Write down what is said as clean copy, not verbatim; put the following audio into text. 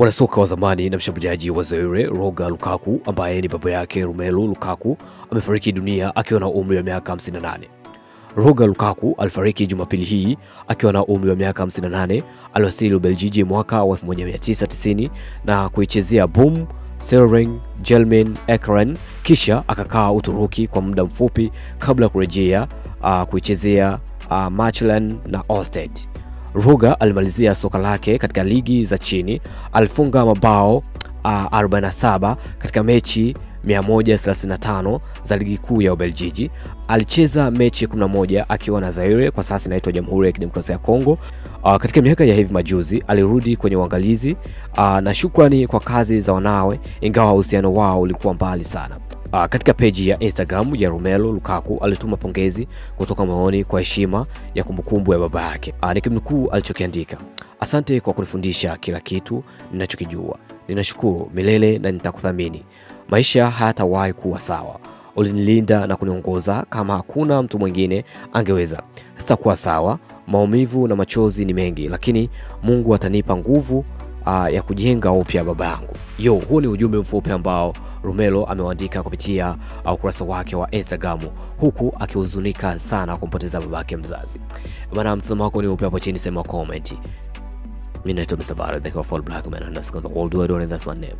Mwanasoka wa zamani na mshambuliaji wa Zaire Romelu Lukaku, ambaye ni baba yake Romelu Lukaku, amefariki dunia akiwa na umri wa miaka 58. Romelu Lukaku alifariki Jumapili hii akiwa na umri wa miaka 58. Aliwasili Ubelgiji mwaka wa 1990 na kuichezea Boom, Cerring, Gelmin, Ekeren, kisha akakaa Uturuki kwa muda mfupi kabla ya kurejea kuichezea Mechelen na Osted. Ruga alimalizia soka lake katika ligi za chini. Alifunga mabao 47 katika mechi 135 za ligi kuu ya Ubelgiji. Alicheza mechi 11 akiwa na Zaire, kwa sasa inaitwa Jamhuri ya Kidemokrasia ya Kongo. Katika miaka ya hivi majuzi alirudi kwenye uangalizi na shukrani kwa kazi za wanawe, ingawa uhusiano wao ulikuwa mbali sana. Katika peji ya Instagram ya Romelu Lukaku alituma pongezi kutoka moyoni kwa heshima ya kumbukumbu ya baba yake. Nikimnukuu alichokiandika: "Asante kwa kunifundisha kila kitu ninachokijua. Ninashukuru milele na nitakuthamini. Maisha hayatawahi kuwa sawa. Ulinilinda na kuniongoza kama hakuna mtu mwingine angeweza. Sitakuwa sawa, maumivu na machozi ni mengi, lakini Mungu atanipa nguvu ya kujenga upya baba yangu." Huu ni ujumbe mfupi ambao Romelu ameandika kupitia ukurasa wake wa Instagram, huku akihuzunika sana kumpoteza babake mzazi. Bana, mtazamo wako ni upi hapo chini, sema comment. Mimi naitwa Mr. Barrett, the Black Man, and that's the world, that's my name.